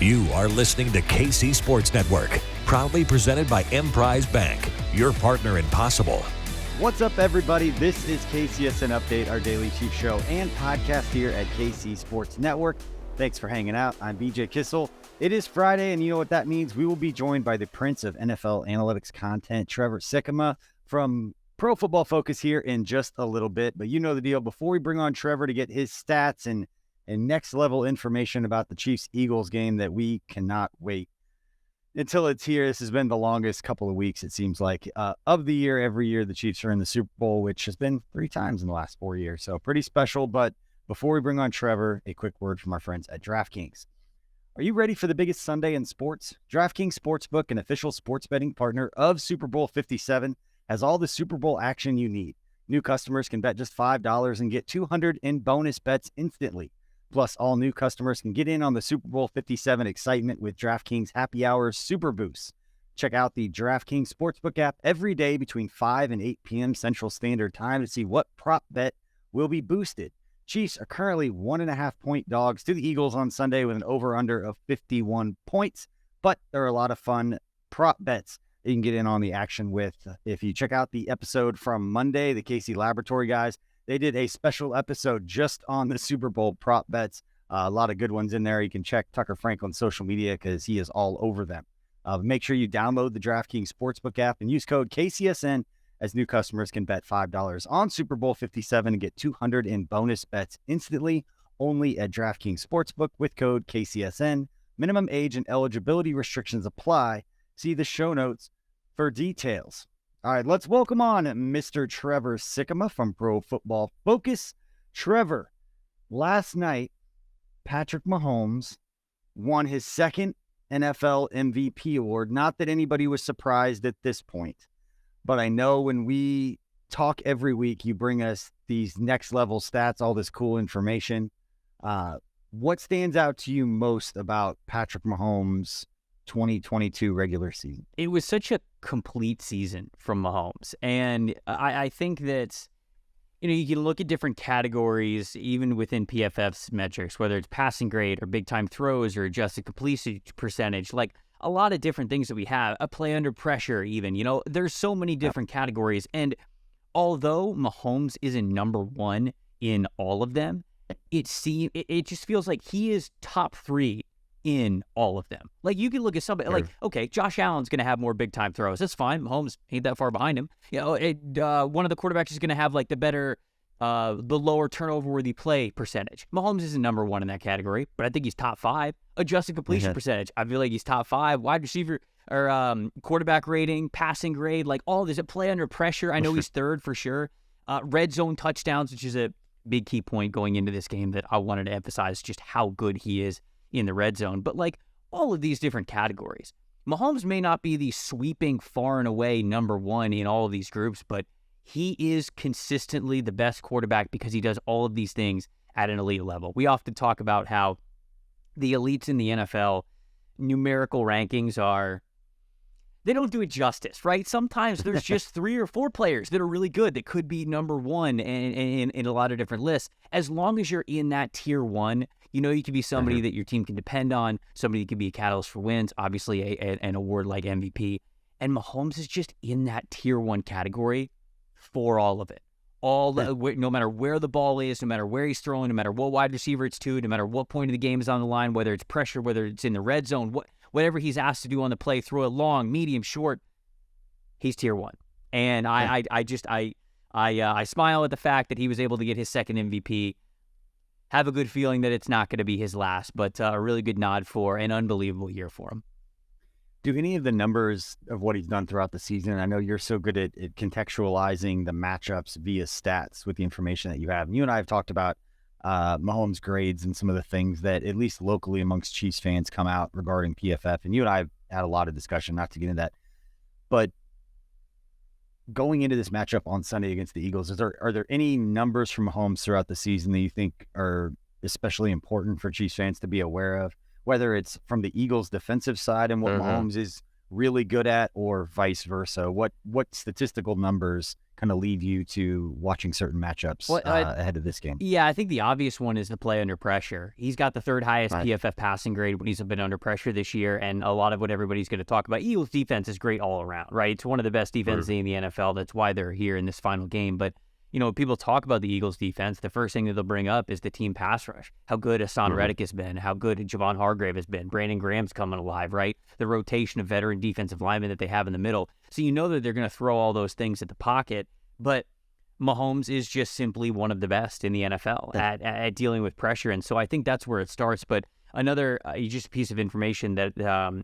You are listening to KC Sports Network, proudly presented by Emprise Bank, your partner in possible. What's up, everybody? This is KCSN Update, our daily Chiefs show and podcast here at KC Sports Network. Thanks for hanging out. I'm BJ Kissel. It is Friday, and you know what that means. We will be joined by the Prince of NFL Analytics content, Trevor Sikkema, from Pro Football Focus here in just a little bit. But you know the deal. Before we bring on Trevor to get his stats and next level information about the Chiefs-Eagles game that we cannot wait until it's here. This has been the longest couple of weeks, it seems like, of the year. Every year the Chiefs are in the Super Bowl, which has been 3 times in the last 4 years. So pretty special. But before we bring on Trevor, a quick word from our friends at DraftKings. Are you ready for the biggest Sunday in sports? DraftKings Sportsbook, an official sports betting partner of Super Bowl 57, has all the Super Bowl action you need. New customers can bet just $5 and get $200 in bonus bets instantly. Plus, all new customers can get in on the Super Bowl 57 excitement with DraftKings Happy Hours Super Boost. Check out the DraftKings Sportsbook app every day between 5 and 8 p.m. Central Standard Time to see what prop bet will be boosted. Chiefs are currently 1.5-point dogs to the Eagles on Sunday with an over-under of 51 points, but there are a lot of fun prop bets that you can get in on the action with. If you check out the episode from Monday, the KC Laboratory guys, they did a special episode just on the Super Bowl prop bets. A lot of good ones in there. You can check Tucker Franklin's social media because he is all over them. Make sure you download the DraftKings Sportsbook app and use code KCSN as new customers can bet $5 on Super Bowl 57 and get $200 in bonus bets instantly, only at DraftKings Sportsbook with code KCSN. Minimum age and eligibility restrictions apply. See the show notes for details. All right, let's welcome on Mr. Trevor Sikkema from Pro Football Focus. Trevor, last night, Patrick Mahomes won his second NFL MVP award. Not that anybody was surprised at this point, but I know when we talk every week, you bring us these next level stats, all this cool information. What stands out to you most about Patrick Mahomes' 2022 regular season? It was such a complete season from Mahomes. And I think that, you can look at different categories, even within PFF's metrics, whether it's passing grade or big time throws or adjusted completion percentage, like a lot of different things that we have, a play under pressure even, there's so many different categories. And although Mahomes isn't number one in all of them, it just feels like he is top 3 in all of them. Like, you can look at somebody like, okay, Josh Allen's going to have more big time throws. That's fine. Mahomes ain't that far behind him. One of the quarterbacks is going to have like the lower turnover worthy play percentage. Mahomes isn't number 1 in that category, but I think he's top 5. Adjusted completion percentage, I feel like he's top 5. Wide receiver or quarterback rating, passing grade, like all of this. Play under pressure, I know he's 3rd for sure. Red zone touchdowns, which is a big key point going into this game that I wanted to emphasize just how good he is in the red zone. But like all of these different categories, Mahomes may not be the sweeping far and away number 1 in all of these groups, but he is consistently the best quarterback because he does all of these things at an elite level. We often talk about how the elites in the NFL numerical rankings they don't do it justice, right? Sometimes there's just 3 or 4 players that are really good that could be number 1 in a lot of different lists. As long as you're in that tier 1, you can be somebody that your team can depend on, somebody that can be a catalyst for wins, obviously an award like MVP. And Mahomes is just in that tier 1 category for all of it. No matter where the ball is, no matter where he's throwing, no matter what wide receiver it's to, no matter what point of the game is on the line, whether it's pressure, whether it's in the red zone, whatever he's asked to do on the play, throw it long, medium, short, he's tier 1. And I smile at the fact that he was able to get his second MVP. Have a good feeling that it's not going to be his last, but a really good nod for an unbelievable year for him. Do any of the numbers of what he's done throughout the season, I know you're so good at contextualizing the matchups via stats with the information that you have. And you and I have talked about Mahomes' grades and some of the things that, at least locally amongst Chiefs fans, come out regarding PFF. And you and I have had a lot of discussion, not to get into that. But going into this matchup on Sunday against the Eagles, are there any numbers from Mahomes throughout the season that you think are especially important for Chiefs fans to be aware of? Whether it's from the Eagles' defensive side and what Mahomes is really good at, or vice versa? What statistical numbers kind of lead you to watching certain matchups ahead of this game? Yeah, I think the obvious one is the play under pressure. He's got the third highest PFF passing grade when he's been under pressure this year, and a lot of what everybody's going to talk about. Eagles defense is great all around, right? It's one of the best defenses in the NFL. That's why they're here in this final game. But people talk about the Eagles defense. The first thing that they'll bring up is the team pass rush. How good Hassan Reddick has been. How good Javon Hargrave has been. Brandon Graham's coming alive, right? The rotation of veteran defensive linemen that they have in the middle. So you know that they're going to throw all those things at the pocket. But Mahomes is just simply one of the best in the NFL at dealing with pressure. And so I think that's where it starts. But another just piece of information that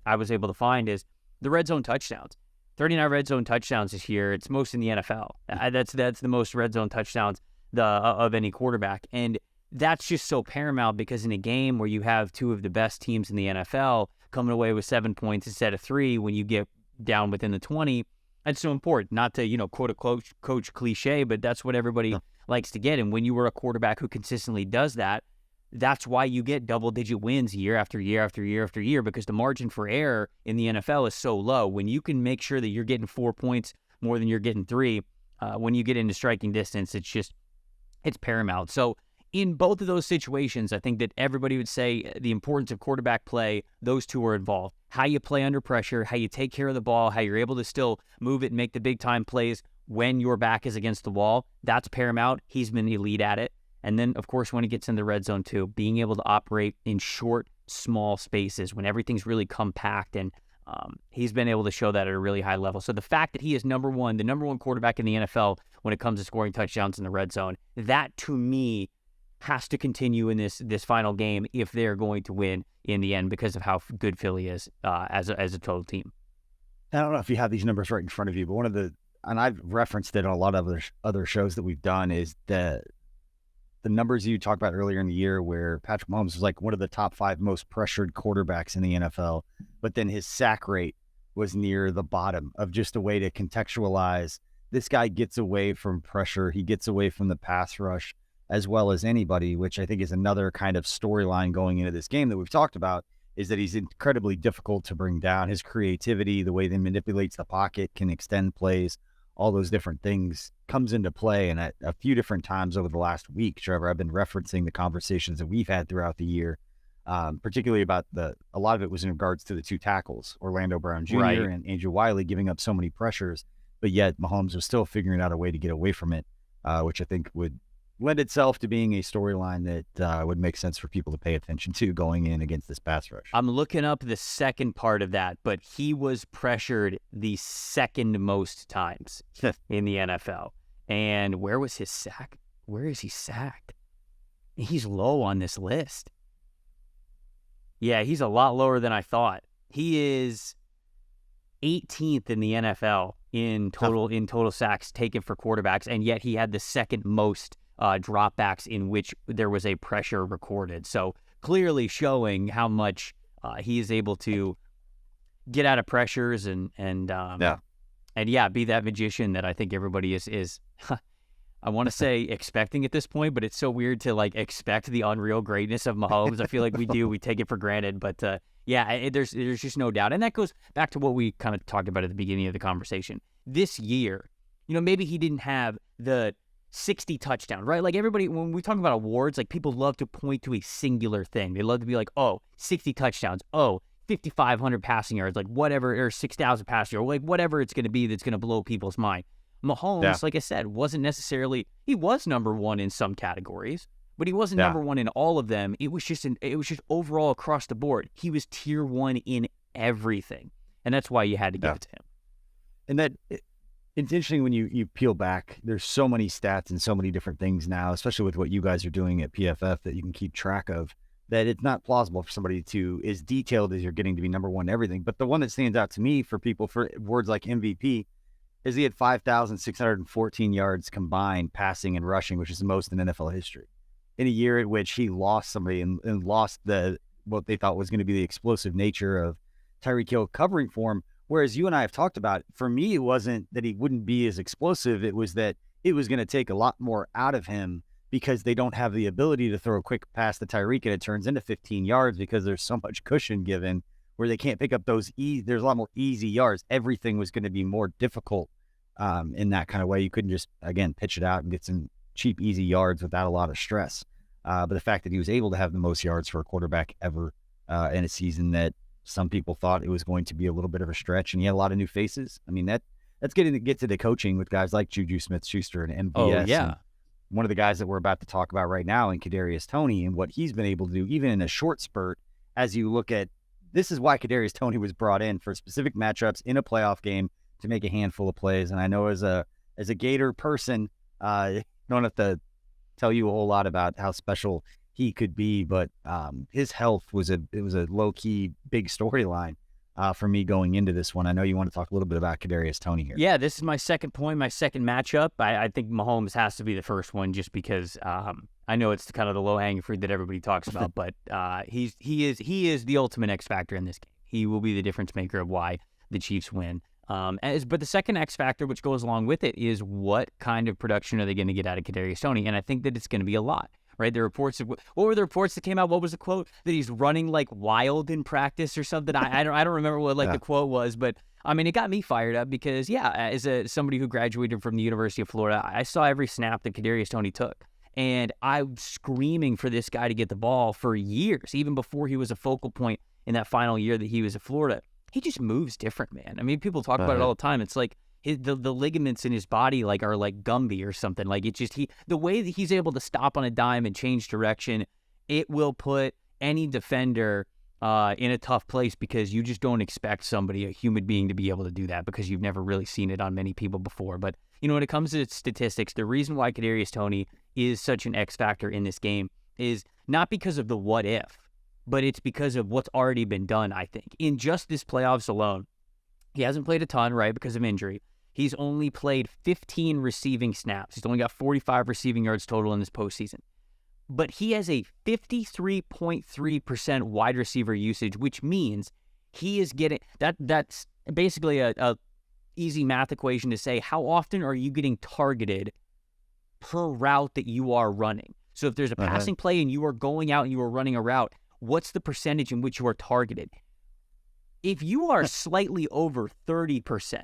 I was able to find is the red zone touchdowns. 39 red zone touchdowns this year. It's most in the NFL. That's the most red zone touchdowns of any quarterback. And that's just so paramount because in a game where you have two of the best teams in the NFL coming away with 7 points instead of 3 when you get down within the 20, that's so important. Not to, quote a coach cliche, but that's what everybody likes to get. And when you were a quarterback who consistently does that, that's why you get double-digit wins year after year after year after year, because the margin for error in the NFL is so low. When you can make sure that you're getting 4 points more than you're getting 3, when you get into striking distance, it's paramount. So in both of those situations, I think that everybody would say the importance of quarterback play, those two are involved. How you play under pressure, how you take care of the ball, how you're able to still move it and make the big-time plays when your back is against the wall, that's paramount. He's been elite at it. And then, of course, when he gets in the red zone, too, being able to operate in short, small spaces when everything's really compact. And he's been able to show that at a really high level. So the fact that he is the number one quarterback in the NFL when it comes to scoring touchdowns in the red zone, that, to me, has to continue in this final game if they're going to win in the end because of how good Philly is as a total team. I don't know if you have these numbers right in front of you, but and I've referenced it on a lot of other shows that we've done, is the numbers you talked about earlier in the year where Patrick Mahomes was like one of the top 5 most pressured quarterbacks in the NFL, but then his sack rate was near the bottom of just a way to contextualize. This guy gets away from pressure. He gets away from the pass rush as well as anybody, which I think is another kind of storyline going into this game that we've talked about, is that he's incredibly difficult to bring down. His creativity, the way that he manipulates the pocket, can extend plays, all those different things comes into play. And at a few different times over the last week, Trevor, I've been referencing the conversations that we've had throughout the year, particularly about a lot of it was in regards to the 2 tackles, Orlando Brown Jr. and Andrew Wiley giving up so many pressures, but yet Mahomes was still figuring out a way to get away from it, which I think would lend itself to being a storyline that would make sense for people to pay attention to going in against this pass rush. I'm looking up the second part of that, but he was pressured the second most times in the NFL. And where was his sack? Where is he sacked? He's low on this list. Yeah, he's a lot lower than I thought. He is 18th in the NFL in total sacks taken for quarterbacks, and yet he had the second most dropbacks in which there was a pressure recorded. So clearly showing how much he is able to get out of pressures and be that magician that I think everybody is I want to say expecting at this point, but it's so weird to expect the unreal greatness of Mahomes. I feel like we take it for granted, but there's just no doubt. And that goes back to what we kind of talked about at the beginning of the conversation. This year, maybe he didn't have the 60 touchdowns, right? Like everybody, when we talk about awards, people love to point to a singular thing. They love to be like, 60 touchdowns, 5,500 passing yards, whatever, or 6,000 passing yards, whatever it's going to be that's going to blow people's mind. Mahomes, like I said, wasn't necessarily, he was number one in some categories, but he wasn't number one in all of them. It was just overall across the board. He was tier 1 in everything. And that's why you had to give it to him. And it's interesting when you peel back, there's so many stats and so many different things now, especially with what you guys are doing at PFF that you can keep track of, that it's not plausible for somebody to, as detailed as you're getting, to be number one in everything. But the one that stands out to me for people for words like MVP is he had 5,614 yards combined passing and rushing, which is the most in NFL history. In a year in which he lost somebody and lost what they thought was going to be the explosive nature of Tyreek Hill covering for him. Whereas you and I have talked about, for me, it wasn't that he wouldn't be as explosive. It was that it was going to take a lot more out of him because they don't have the ability to throw a quick pass to Tyreek and it turns into 15 yards because there's so much cushion given where they can't pick up those there's a lot more easy yards. Everything was going to be more difficult in that kind of way. You couldn't just, again, pitch it out and get some cheap, easy yards without a lot of stress. But the fact that he was able to have the most yards for a quarterback ever in a season that some people thought it was going to be a little bit of a stretch, and he had a lot of new faces. I mean, that's getting to get to the coaching with guys like Juju Smith-Schuster and MVS. Oh, yeah. And one of the guys that we're about to talk about right now in Kadarius Toney and what he's been able to do, even in a short spurt, as you look at, this is why Kadarius Toney was brought in for specific matchups in a playoff game to make a handful of plays. And I know as a Gator person, I don't have to tell you a whole lot about how special he could be, but his health was a low-key big storyline for me going into this one. I know you want to talk a little bit about Kadarius Toney here. Yeah, this is my second point, my second matchup. I think Mahomes has to be the first one just because I know it's kind of the low-hanging fruit that everybody talks about, but he is the ultimate X factor in this game. He will be the difference maker of why the Chiefs win. But the second X factor, which goes along with it, is what kind of production are they going to get out of Kadarius Toney? And I think that it's going to be a lot. Right, the reports what were the reports that came out? What was the quote? That he's running like wild in practice or something. I don't remember what the quote was, but I mean, it got me fired up because as somebody who graduated from the University of Florida, I saw every snap that Kadarius Toney took, and I'm screaming for this guy to get the ball for years, even before he was a focal point in that final year that he was at Florida. He just moves different, man. I mean, people talk about it all the time. It's like the ligaments in his body are like Gumby or something. Like it's just the way that he's able to stop on a dime and change direction, it will put any defender in a tough place because you just don't expect a human being, to be able to do that because you've never really seen it on many people before. But when it comes to statistics, the reason why Kadarius Toney is such an X factor in this game is not because of the what if, but it's because of what's already been done. I think in just this playoffs alone, he hasn't played a ton, right, because of injury. He's only played 15 receiving snaps. He's only got 45 receiving yards total in this postseason. But he has a 53.3% wide receiver usage, which means he is getting that's basically a easy math equation to say how often are you getting targeted per route that you are running. So if there's a passing play and you are going out and you are running a route, what's the percentage in which you are targeted? If you are slightly over 30%,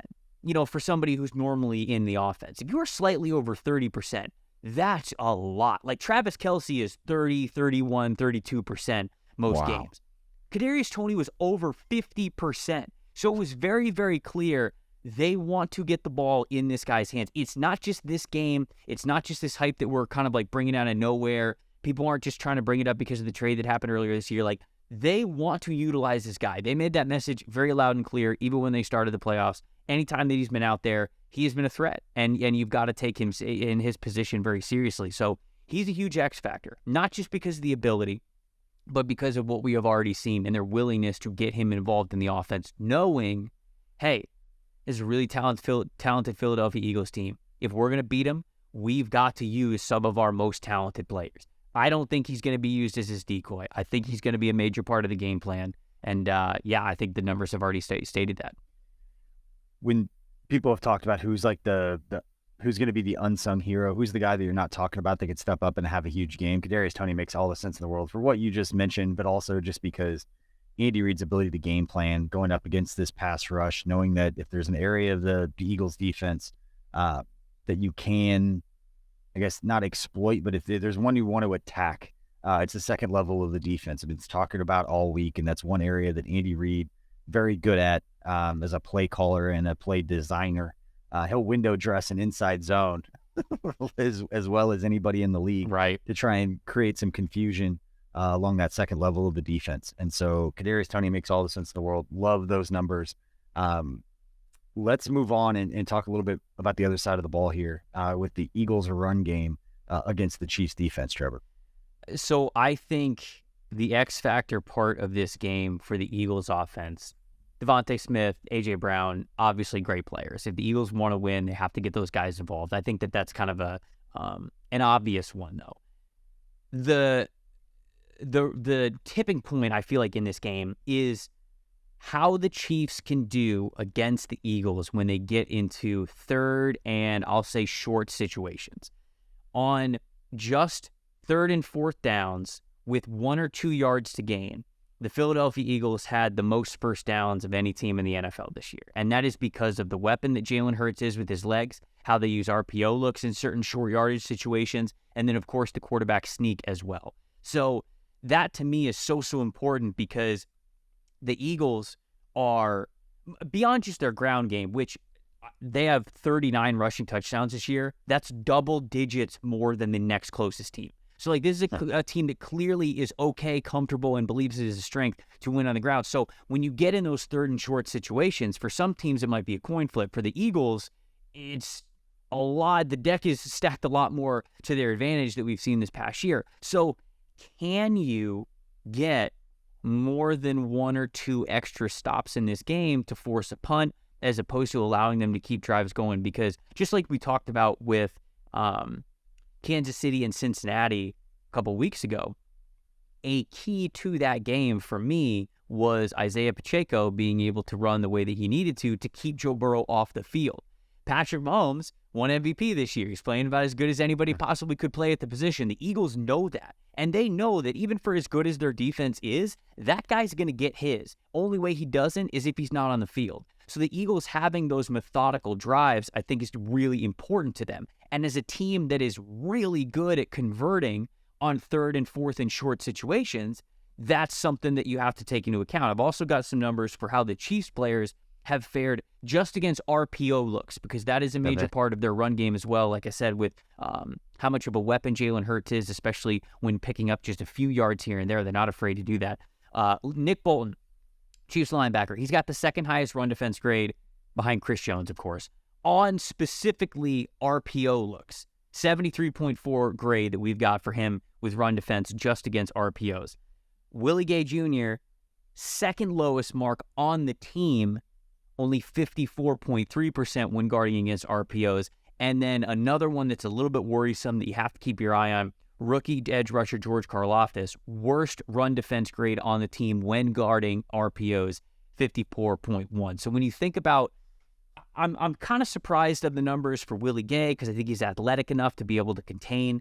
for somebody who's normally in the offense, if you are slightly over 30%, that's a lot. Like Travis Kelce is 30, 31, 32% most games. Kadarius Toney was over 50%. So it was very, very clear they want to get the ball in this guy's hands. It's not just this game. It's not just this hype that we're kind of like bringing out of nowhere. People aren't just trying to bring it up because of the trade that happened earlier this year. Like, they want to utilize this guy. They made that message very loud and clear, even when they started the playoffs. Anytime that he's been out there, he has been a threat, and you've got to take him in his position very seriously. So he's a huge X factor, not just because of the ability, but because of what we have already seen and their willingness to get him involved in the offense, knowing, hey, this is a really talented Philadelphia Eagles team. If we're going to beat them, we've got to use some of our most talented players. I don't think he's going to be used as his decoy. I think he's going to be a major part of the game plan. And I think the numbers have already stated that. When people have talked about who's like who's going to be the unsung hero, who's the guy that you're not talking about that could step up and have a huge game, Kadarius Toney makes all the sense in the world for what you just mentioned, but also just because Andy Reid's ability to game plan, going up against this pass rush, knowing that if there's an area of the Eagles defense that you can, I guess, not exploit, but if there's one you want to attack, it's the second level of the defense. I've been talking about all week, and that's one area that Andy Reid very good at as a play caller and a play designer. He'll window dress an inside zone as well as anybody in the league, right, to try and create some confusion along that second level of the defense. And so Kadarius Toney makes all the sense in the world. Love those numbers. Let's move on and talk a little bit about the other side of the ball here with the Eagles' run game against the Chiefs' defense, Trevor. So I think the X factor part of this game for the Eagles' offense, Devontae Smith, A.J. Brown, obviously great players. If the Eagles want to win, they have to get those guys involved. I think that's kind of an obvious one, though. The tipping point, I feel like, in this game is how the Chiefs can do against the Eagles when they get into third and, I'll say, short situations. On just third and fourth downs with 1 or 2 yards to gain, the Philadelphia Eagles had the most first downs of any team in the NFL this year. And that is because of the weapon that Jalen Hurts is with his legs, how they use RPO looks in certain short yardage situations, and then, of course, the quarterback sneak as well. So that, to me, is so important because the Eagles are, beyond just their ground game, which they have 39 rushing touchdowns this year. That's double digits more than the next closest team. So, like, this is a team that clearly is okay, comfortable, and believes it is a strength to win on the ground. So when you get in those third and short situations, for some teams it might be a coin flip. For the Eagles, it's a lot. The deck is stacked a lot more to their advantage that we've seen this past year. So can you get more than one or two extra stops in this game to force a punt as opposed to allowing them to keep drives going? Because just like we talked about with Kansas City and Cincinnati a couple weeks ago, a key to that game for me was Isaiah Pacheco being able to run the way that he needed to keep Joe Burrow off the field. Patrick Mahomes won MVP this year. He's playing about as good as anybody possibly could play at the position. The Eagles know that. And they know that even for as good as their defense is, that guy's going to get his. Only way he doesn't is if he's not on the field. So the Eagles having those methodical drives, I think, is really important to them. And as a team that is really good at converting on third and fourth and short situations, that's something that you have to take into account. I've also got some numbers for how the Chiefs players have fared just against RPO looks, because that is a major part of their run game as well. Like I said, with how much of a weapon Jalen Hurts is, especially when picking up just a few yards here and there. They're not afraid to do that. Nick Bolton, Chiefs linebacker, he's got the second highest run defense grade behind Chris Jones, of course, on specifically RPO looks. 73.4 grade that we've got for him with run defense just against RPOs. Willie Gay Jr., second lowest mark on the team, only 54.3% when guarding against RPOs. And then another one that's a little bit worrisome that you have to keep your eye on, rookie edge rusher George Karlaftis, worst run defense grade on the team when guarding RPOs, 54.1. So when you think about, I'm kind of surprised of the numbers for Willie Gay because I think he's athletic enough to be able to contain.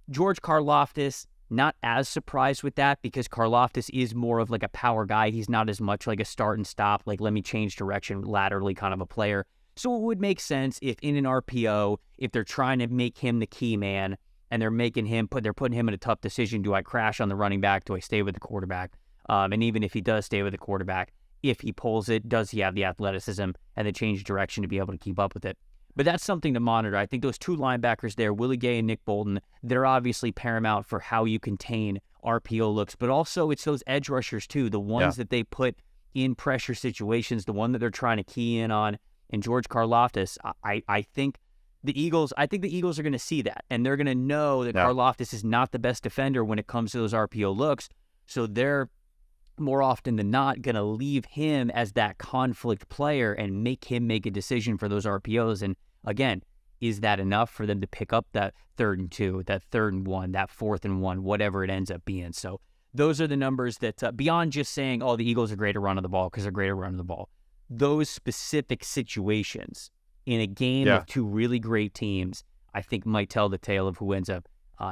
George Karlaftis, not as surprised with that because Karlaftis is more of like a power guy. He's not as much like a start and stop, like let me change direction laterally kind of a player. So it would make sense if in an RPO, if they're trying to make him the key man and they're putting him in a tough decision. Do I crash on the running back? Do I stay with the quarterback? And even if he does stay with the quarterback, if he pulls it, does he have the athleticism and the change of direction to be able to keep up with it? But that's something to monitor. I think those two linebackers there, Willie Gay and Nick Bolton, they're obviously paramount for how you contain RPO looks, but also it's those edge rushers too, the ones that they put in pressure situations, the one that they're trying to key in on. And George Karlaftis, I think the Eagles are going to see that, and they're going to know that Karlaftis is not the best defender when it comes to those RPO looks. So they're more often than not going to leave him as that conflict player and make him make a decision for those RPOs. And again, is that enough for them to pick up that 3rd and 2, that 3rd and 1, that 4th and 1, whatever it ends up being? So those are the numbers that beyond just saying, oh, the Eagles are great at running the ball because they're great at running the ball. Those specific situations in a game of two really great teams, I think might tell the tale of who ends up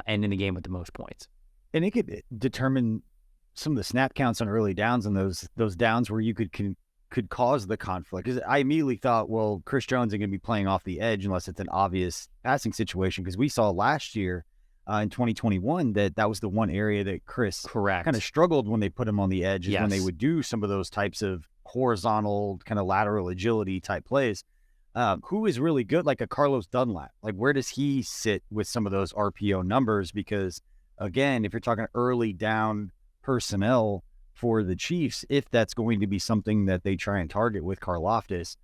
ending the game with the most points. And it could determine some of the snap counts on early downs and those downs where you could cause the conflict. Because I immediately thought, well, Chris Jones isn't going to be playing off the edge unless it's an obvious passing situation. Because we saw last year in 2021 that was the one area that Chris kind of struggled when they put him on the edge, is when they would do some of those types of horizontal kind of lateral agility type plays. Who is really good, like a Carlos Dunlap? Like, where does he sit with some of those RPO numbers? Because again, if you're talking early down personnel for the Chiefs, if that's going to be something that they try and target with Karlaftis,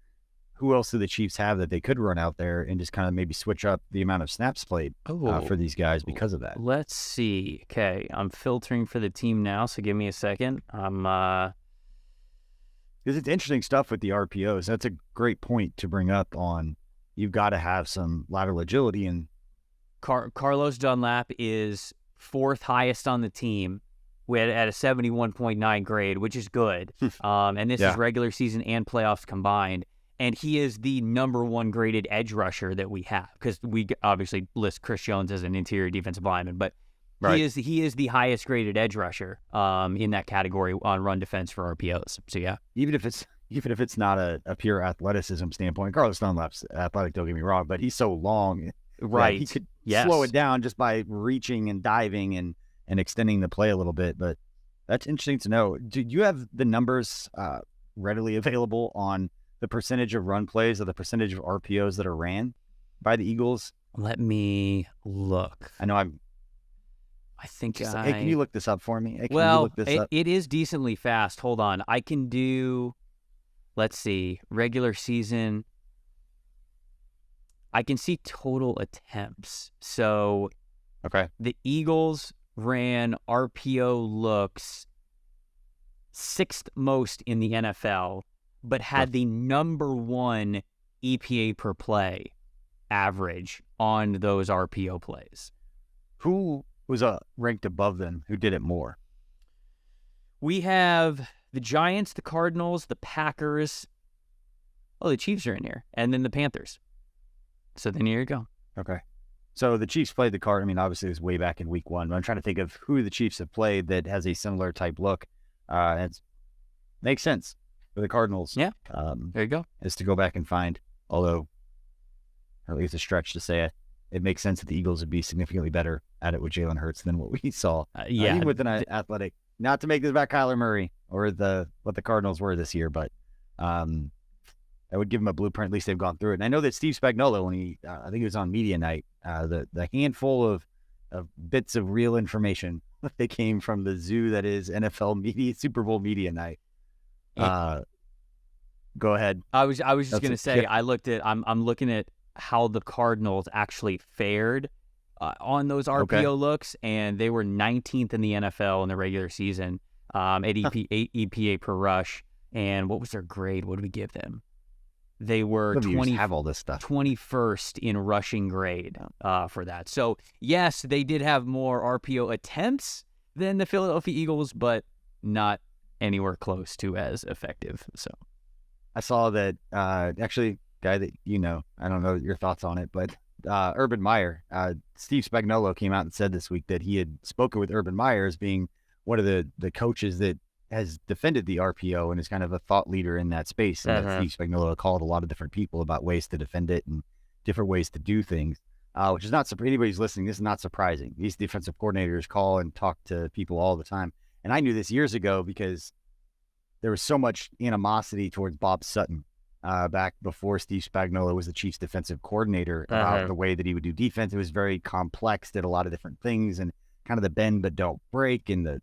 who else do the Chiefs have that they could run out there and just kind of maybe switch up the amount of snaps played for these guys because of that? Let's see. Okay, I'm filtering for the team now, so give me a second. Because it's interesting stuff with the RPOs. That's a great point to bring up on. You've got to have some lateral agility. And Carlos Dunlap is 4th highest on the team at a 71.9 grade, which is good. And this is regular season and playoffs combined. And he is the number 1 graded edge rusher that we have, because we obviously list Chris Jones as an interior defensive lineman. But Right. He is the highest graded edge rusher in that category on run defense for RPOs. So yeah, even if it's not a pure athleticism standpoint, Carlos Dunlap's athletic, don't get me wrong, but he's so long that he could slow it down just by reaching and diving and extending the play a little bit. But that's interesting to know. Do you have the numbers readily available on the percentage of run plays or the percentage of RPOs that are ran by the Eagles? Let me look. I know I think hey, can you look this up for me? Hey, it is decently fast. Hold on. I can do, let's see, regular season. I can see total attempts. So okay, the Eagles ran RPO looks 6th most in the NFL, but had the number 1 EPA per play average on those RPO plays. Who was ranked above them? Who did it more? We have the Giants, the Cardinals, the Packers. Oh, the Chiefs are in here. And then the Panthers. So then here you go. Okay. So the Chiefs played the Card. I mean, obviously it was way back in week 1, but I'm trying to think of who the Chiefs have played that has a similar type look. It makes sense for the Cardinals. Yeah. There you go. Is to go back and find, although or at least a stretch to say it makes sense that the Eagles would be significantly better at it with Jalen Hurts than what we saw. Even with an athletic, not to make this about Kyler Murray or what the Cardinals were this year, but I would give him a blueprint. At least they've gone through it. And I know that Steve Spagnuolo, when he, I think he was on media night, the handful of bits of real information that came from the zoo that is NFL media, Super Bowl media night. Go ahead. I was just going to say, I'm looking at how the Cardinals actually fared on those RPO looks, and they were 19th in the NFL in the regular season at EPA per rush. And what was their grade? What did we give them? They were have all this stuff. 21st in rushing grade for that. So, yes, they did have more RPO attempts than the Philadelphia Eagles, but not anywhere close to as effective. So, I saw that actually, guy that I don't know your thoughts on it, but Urban Meyer, Steve Spagnuolo came out and said this week that he had spoken with Urban Meyer as being one of the coaches that has defended the RPO and is kind of a thought leader in that space. And that Steve Spagnuolo called a lot of different people about ways to defend it and different ways to do things, which is not surprising. Anybody's listening, this is not surprising. These defensive coordinators call and talk to people all the time. And I knew this years ago because there was so much animosity towards Bob Sutton back before Steve Spagnuolo was the Chiefs defensive coordinator about the way that he would do defense. It was very complex, did a lot of different things, and kind of the bend but don't break. And the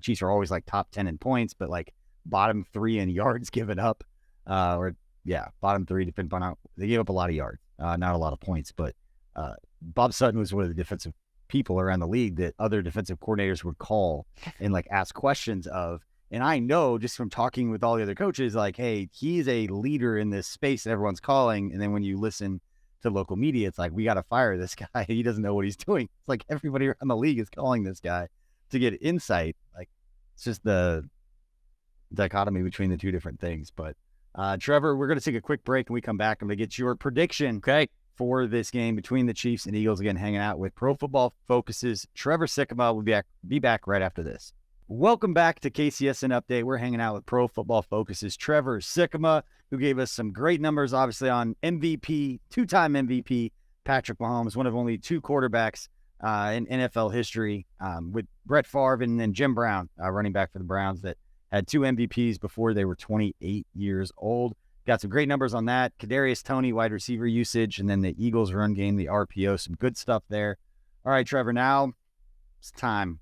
Chiefs are always like top 10 in points, but like bottom 3 in yards given up. Bottom 3 depending on how they gave up a lot of yards, not a lot of points. But Bob Sutton was one of the defensive people around the league that other defensive coordinators would call and like ask questions of. And I know just from talking with all the other coaches, like, hey, he's a leader in this space that everyone's calling. And then when you listen to local media, it's like, we got to fire this guy. He doesn't know what he's doing. It's like everybody around the league is calling this guy to get insight. Like, it's just the dichotomy between the two different things. But Trevor, we're going to take a quick break and we come back. I'm going to get your prediction for this game between the Chiefs and Eagles. Again, hanging out with Pro Football Focus's Trevor Sikkema. We'll be back right after this. Welcome back to KCSN Update. We're hanging out with Pro Football Focus's Trevor Sikkema, who gave us some great numbers, obviously, on MVP, two-time MVP, Patrick Mahomes, one of only 2 quarterbacks in NFL history, with Brett Favre and then Jim Brown, running back for the Browns, that had 2 MVPs before they were 28 years old. Got some great numbers on that. Kadarius, Toney, wide receiver usage, and then the Eagles run game, the RPO, some good stuff there. All right, Trevor, now it's time.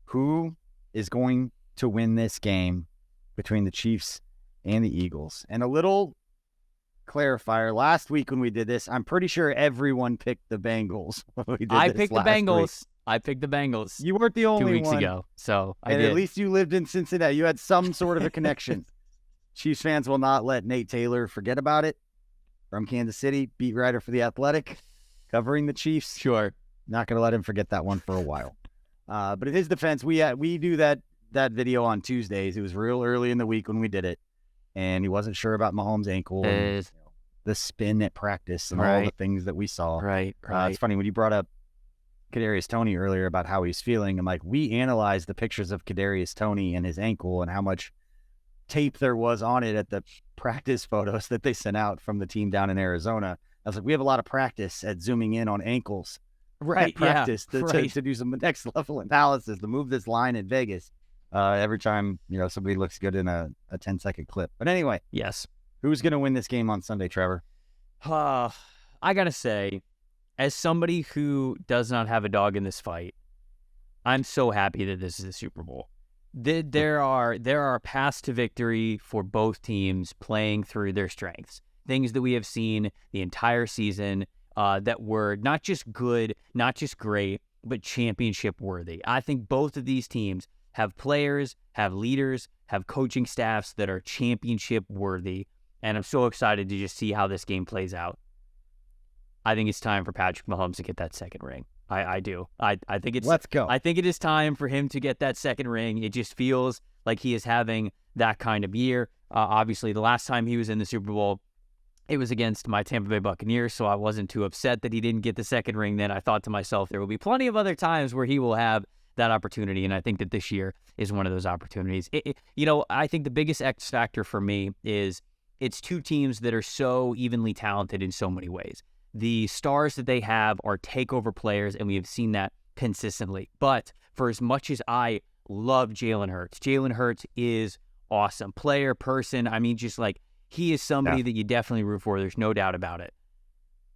Who is going to win this game between the Chiefs and the Eagles? And a little clarifier, last week when we did this, I'm pretty sure everyone picked the Bengals. I picked the Bengals. You weren't the only 2 weeks one. ago, so I did. At least you lived in Cincinnati. You had some sort of a connection. Chiefs fans will not let Nate Taylor forget about it. From Kansas City, beat writer for The Athletic, covering the Chiefs. Sure. Not going to let him forget that one for a while. But in his defense, we do that video on Tuesdays. It was real early in the week when we did it, and he wasn't sure about Mahomes' ankle and the spin at practice and all the things that we saw. Right. It's funny when you brought up Kadarius Toney earlier about how he's feeling. I'm like, we analyzed the pictures of Kadarius Toney and his ankle and how much tape there was on it at the practice photos that they sent out from the team down in Arizona. I was like, we have a lot of practice at zooming in on ankles. Right. Practice yeah, to do some next level analysis to move this line in Vegas every time, somebody looks good in a 10-second clip. But anyway, yes. Who's going to win this game on Sunday, Trevor? I got to say, as somebody who does not have a dog in this fight, I'm so happy that this is a Super Bowl. There are paths to victory for both teams playing through their strengths. Things that we have seen the entire season that were not just good, not just great, but championship worthy. I think both of these teams have players, have leaders, have coaching staffs that are championship worthy. And I'm so excited to just see how this game plays out. I think it's time for Patrick Mahomes to get that second ring. I do. I think it's. Let's go. I think it is time for him to get that second ring. It just feels like he is having that kind of year. Obviously, the last time he was in the Super Bowl, it was against my Tampa Bay Buccaneers, so I wasn't too upset that he didn't get the second ring. Then I thought to myself, there will be plenty of other times where he will have that opportunity, and I think that this year is one of those opportunities. I think the biggest X factor for me is it's two teams that are so evenly talented in so many ways. The stars that they have are takeover players, and we have seen that consistently. But for as much as I love Jalen Hurts is awesome. Player, person, just like he is somebody that you definitely root for. There's no doubt about it.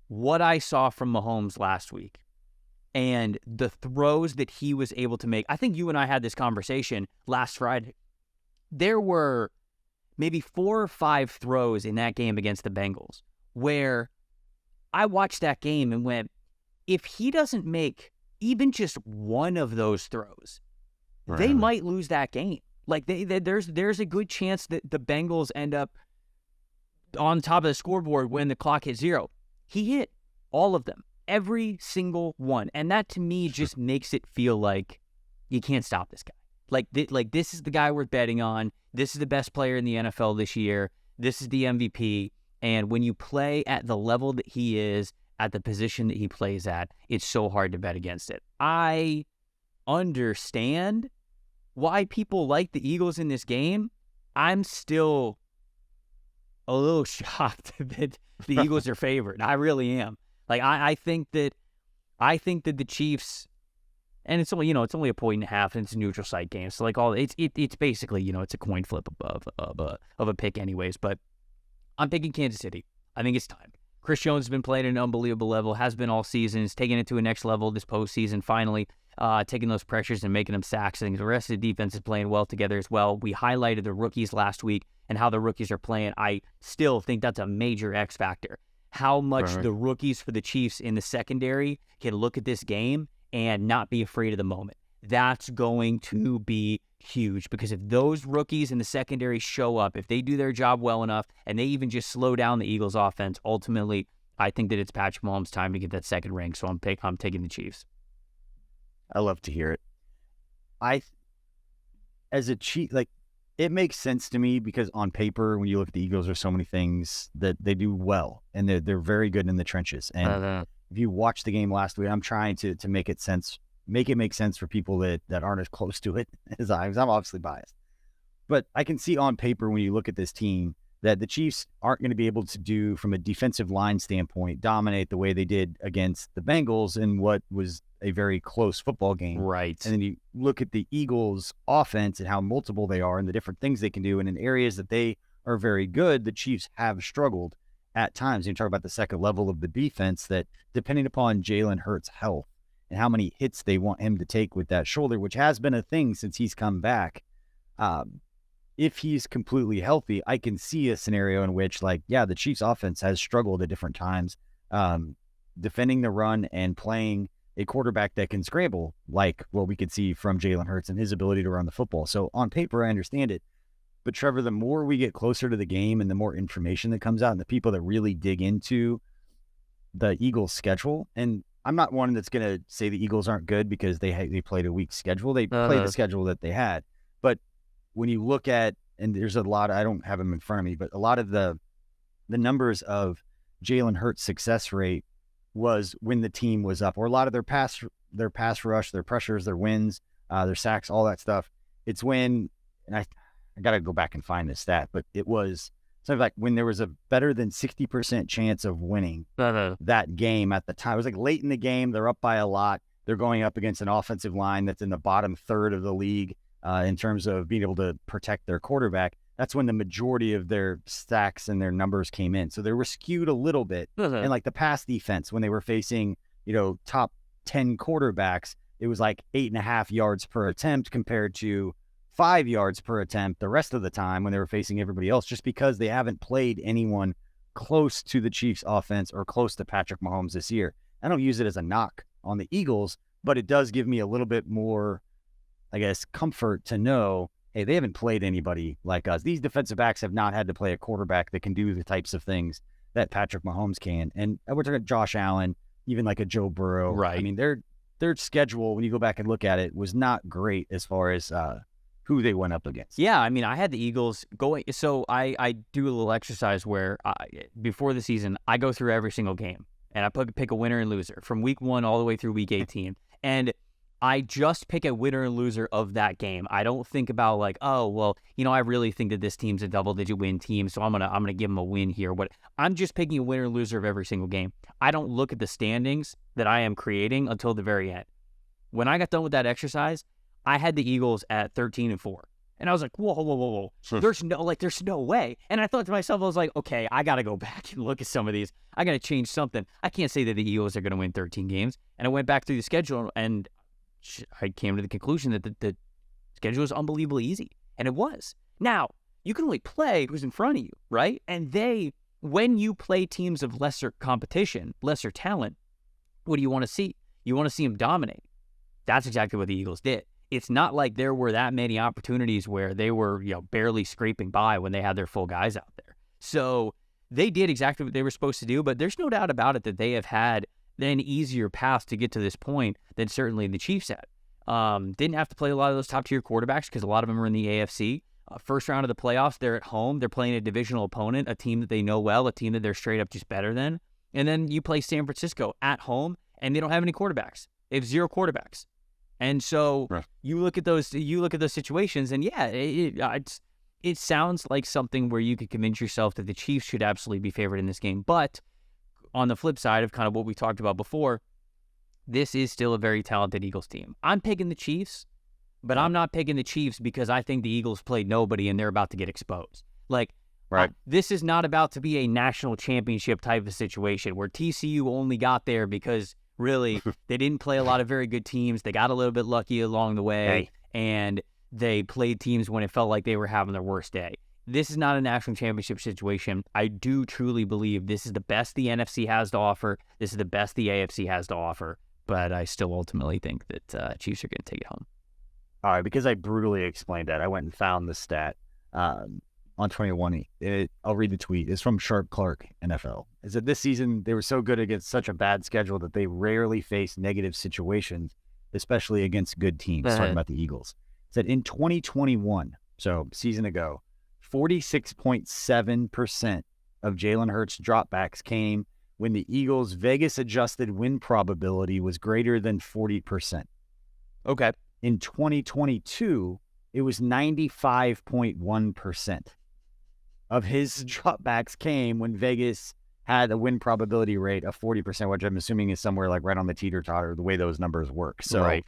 What I saw from Mahomes last week and the throws that he was able to make, I think you and I had this conversation last Friday. There were maybe 4 or 5 throws in that game against the Bengals where I watched that game and went, if he doesn't make even just one of those throws, they might lose that game. Like there's a good chance that the Bengals end up on top of the scoreboard when the clock hits 0. He hit all of them, every single one. And that to me just makes it feel like you can't stop this guy. Like this is the guy worth betting on. This is the best player in the NFL this year. This is the MVP. And when you play at the level that he is, at the position that he plays at, it's so hard to bet against it. I understand why people like the Eagles in this game. I'm still a little shocked that the Eagles are favored. I really am. Like I think that the Chiefs, and it's only it's only a 1.5, and it's a neutral site game. So like it's basically it's a coin flip of a pick anyways. But I'm picking Kansas City. I think it's time. Chris Jones has been playing at an unbelievable level, has been all season, is taking it to a next level this postseason, finally taking those pressures and making them sacks. I think the rest of the defense is playing well together as well. We highlighted the rookies last week and how the rookies are playing. I still think that's a major X factor. How much the rookies for the Chiefs in the secondary can look at this game and not be afraid of the moment. That's going to be huge, because if those rookies in the secondary show up, if they do their job well enough, and they even just slow down the Eagles' offense, ultimately, I think that it's Patrick Mahomes' time to get that second ring. So I'm taking the Chiefs. I love to hear it. It makes sense to me because on paper, when you look at the Eagles, there's so many things that they do well, and they're very good in the trenches. And if you watch the game last week, I'm trying to make it make sense for people that aren't as close to it as I am. I'm obviously biased. But I can see on paper when you look at this team that the Chiefs aren't going to be able to do, from a defensive line standpoint, dominate the way they did against the Bengals in what was a very close football game. Right. And then you look at the Eagles' offense and how multiple they are and the different things they can do. And in areas that they are very good, the Chiefs have struggled at times. You talk about the second level of the defense, that depending upon Jalen Hurts' health and how many hits they want him to take with that shoulder, which has been a thing since he's come back. If he's completely healthy, I can see a scenario in which, the Chiefs offense has struggled at different times, defending the run and playing a quarterback that can scramble, like what we could see from Jalen Hurts and his ability to run the football. So on paper, I understand it. But Trevor, the more we get closer to the game and the more information that comes out, and the people that really dig into the Eagles' schedule, and I'm not one that's going to say the Eagles aren't good because they played a weak schedule. They played the schedule that they had. But when you look at, and there's a lot, I don't have them in front of me, but a lot of the numbers of Jalen Hurts' success rate was when the team was up, or a lot of their pass their pass rush, their pressures, their wins, their sacks, all that stuff. It's when, and I got to go back and find this stat, but it was something like when there was a better than 60% chance of winning that game at the time. It was like late in the game. They're up by a lot. They're going up against an offensive line that's in the bottom third of the league in terms of being able to protect their quarterback. That's when the majority of their sacks and their numbers came in. So they were skewed a little bit. And like the pass defense, when they were facing, top 10 quarterbacks, it was like 8.5 yards per attempt compared to 5 yards per attempt the rest of the time when they were facing everybody else, just because they haven't played anyone close to the Chiefs offense or close to Patrick Mahomes this year. I don't use it as a knock on the Eagles, but it does give me a little bit more, I guess, comfort to know, hey, they haven't played anybody like us. These defensive backs have not had to play a quarterback that can do the types of things that Patrick Mahomes can. And we're talking Josh Allen, even like a Joe Burrow. Right. I mean, their schedule, when you go back and look at it, was not great as far as who they went up against. Yeah, I mean, I had the Eagles going. So I do a little exercise where before the season, I go through every single game. And I pick a winner and loser from week 1 all the way through week 18. And I just pick a winner and loser of that game. I don't think about like, oh, well, I really think that this team's a double-digit win team, so I'm gonna give them a win here. But I'm just picking a winner and loser of every single game. I don't look at the standings that I am creating until the very end. When I got done with that exercise, I had the Eagles at 13-4. And I was like, whoa. There's no way. And I thought to myself, I was like, okay, I got to go back and look at some of these. I got to change something. I can't say that the Eagles are going to win 13 games. And I went back through the schedule, and I came to the conclusion that the schedule was unbelievably easy. And it was. Now, you can only play who's in front of you, right? And when you play teams of lesser competition, lesser talent, what do you want to see? You want to see them dominate. That's exactly what the Eagles did. It's not like there were that many opportunities where they were, barely scraping by when they had their full guys out there. So they did exactly what they were supposed to do, but there's no doubt about it that they have had an easier path to get to this point than certainly the Chiefs had. Didn't have to play a lot of those top-tier quarterbacks because a lot of them are in the AFC. First round of the playoffs, they're at home. They're playing a divisional opponent, a team that they know well, a team that they're straight up just better than. And then you play San Francisco at home, and they don't have any quarterbacks. They have 0 quarterbacks. And so you look at those situations, and yeah, it sounds like something where you could convince yourself that the Chiefs should absolutely be favored in this game. But on the flip side of kind of what we talked about before, this is still a very talented Eagles team. I'm picking the Chiefs, but I'm not picking the Chiefs because I think the Eagles played nobody and they're about to get exposed. This is not about to be a national championship type of situation where TCU only got there because really they didn't play a lot of very good teams. They got a little bit lucky along the way, and they played teams when it felt like they were having their worst day. This is not a national championship situation. I do truly believe this is the best the NFC has to offer. This is the best the AFC has to offer. But I still ultimately think that Chiefs are going to take it home. All right, because I brutally explained that, I went and found the stat on 21. I'll read the tweet. It's from Sharp Clark, NFL. It said this season they were so good against such a bad schedule that they rarely face negative situations, especially against good teams. Talking about the Eagles. It said in 2021, so season ago, 46.7% of Jalen Hurts dropbacks came when the Eagles' Vegas-adjusted win probability was greater than 40%. Okay. In 2022, it was 95.1% of his dropbacks came when Vegas had a win probability rate of 40%, which I'm assuming is somewhere like right on the teeter-totter, the way those numbers work. So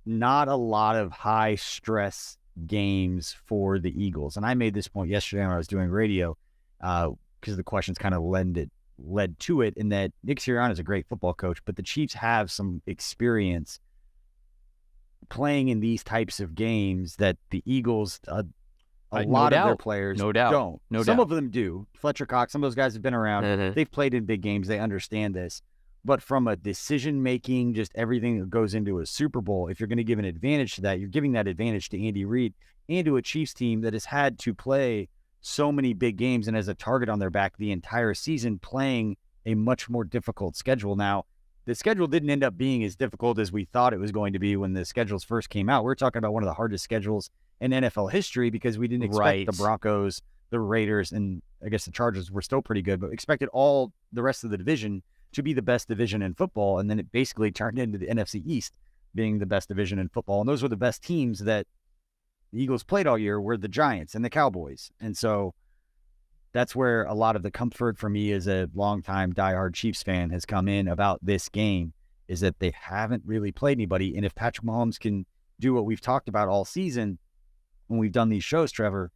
not a lot of high-stress games for the Eagles. And I made this point yesterday when I was doing radio because the questions kind of led to it, in that Nick Sirianni is a great football coach, but the Chiefs have some experience playing in these types of games that the Eagles, a lot of their players don't. Some of them do. Fletcher Cox, some of those guys have been around. They've played in big games. They understand this. But from a decision-making, just everything that goes into a Super Bowl, if you're going to give an advantage to that, you're giving that advantage to Andy Reid and to a Chiefs team that has had to play so many big games and has a target on their back the entire season, playing a much more difficult schedule. Now, the schedule didn't end up being as difficult as we thought it was going to be when the schedules first came out. We're talking about one of the hardest schedules in NFL history because we didn't expect the Broncos, the Raiders, and I guess the Chargers were still pretty good, but expected all the rest of the division to be the best division in football. And then it basically turned into the NFC East being the best division in football. And those were the best teams that the Eagles played all year, were the Giants and the Cowboys. And so that's where a lot of the comfort for me as a longtime diehard Chiefs fan has come in about this game, is that they haven't really played anybody. And if Patrick Mahomes can do what we've talked about all season when we've done these shows, Trevor,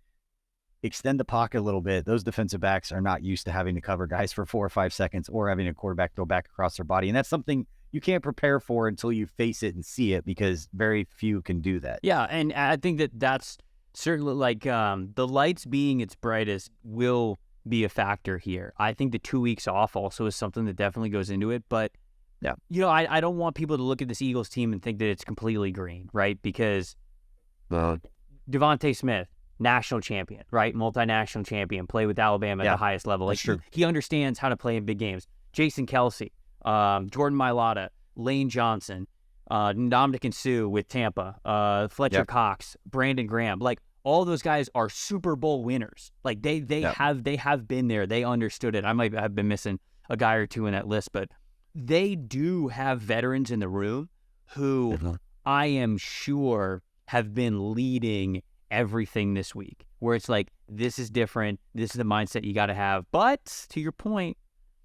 extend the pocket a little bit. Those defensive backs are not used to having to cover guys for 4 or 5 seconds or having a quarterback go back across their body. And that's something you can't prepare for until you face it and see it, because very few can do that. Yeah, and I think that's certainly like the lights being its brightest will be a factor here. I think the 2 weeks off also is something that definitely goes into it. But, yeah, I don't want people to look at this Eagles team and think that it's completely green, right? Because Devontae Smith, national champion, right? Multinational champion, play with Alabama at the highest level. Like, he understands how to play in big games. Jason Kelsey, Jordan Mailata, Lane Johnson, Ndamukong Suh with Tampa, Fletcher Cox, Brandon Graham. Like, all those guys are Super Bowl winners. Like, they have been there. They understood it. I might have been missing a guy or two in that list, but they do have veterans in the room who I am sure have been leading everything this week, where it's like, this is different. This is the mindset you got to have. But to your point,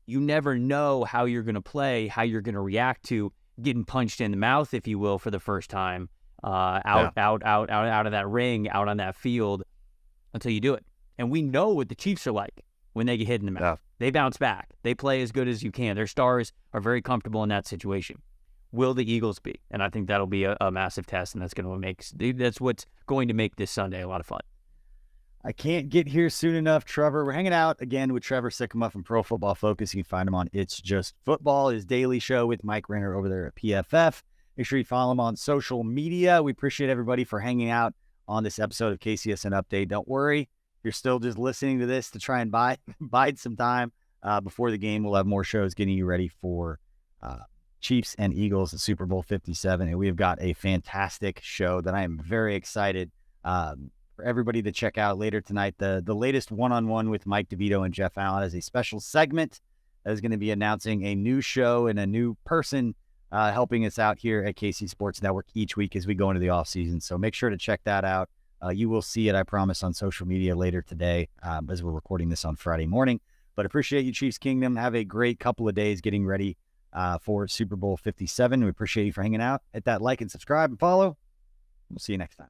you never know how you're going to play, how you're going to react to getting punched in the mouth, if you will, for the first time, out of that ring, out on that field, until you do it. And we know what the Chiefs are like when they get hit in the mouth. Yeah. They bounce back. They play as good as you can. Their stars are very comfortable in that situation. Will the Eagles be? And I think that'll be a massive test, and that's what's going to make this Sunday a lot of fun. I can't get here soon enough, Trevor. We're hanging out again with Trevor Sikkema from Pro Football Focus. You can find him on It's Just Football, his daily show with Mike Renner over there at PFF. Make sure you follow him on social media. We appreciate everybody for hanging out on this episode of KCSN Update. Don't worry, you're still just listening to this to try and bide some time before the game. We'll have more shows getting you ready for Chiefs and Eagles at Super Bowl 57. And we have got a fantastic show that I am very excited for everybody to check out later tonight. The latest one-on-one with Mike DeVito and Jeff Allen is a special segment that is going to be announcing a new show and a new person helping us out here at KC Sports Network each week as we go into the offseason. So make sure to check that out. You will see it, I promise, on social media later today as we're recording this on Friday morning. But appreciate you, Chiefs Kingdom. Have a great couple of days getting ready for Super Bowl 57. We appreciate you for hanging out. Hit that like and subscribe and follow. We'll see you next time.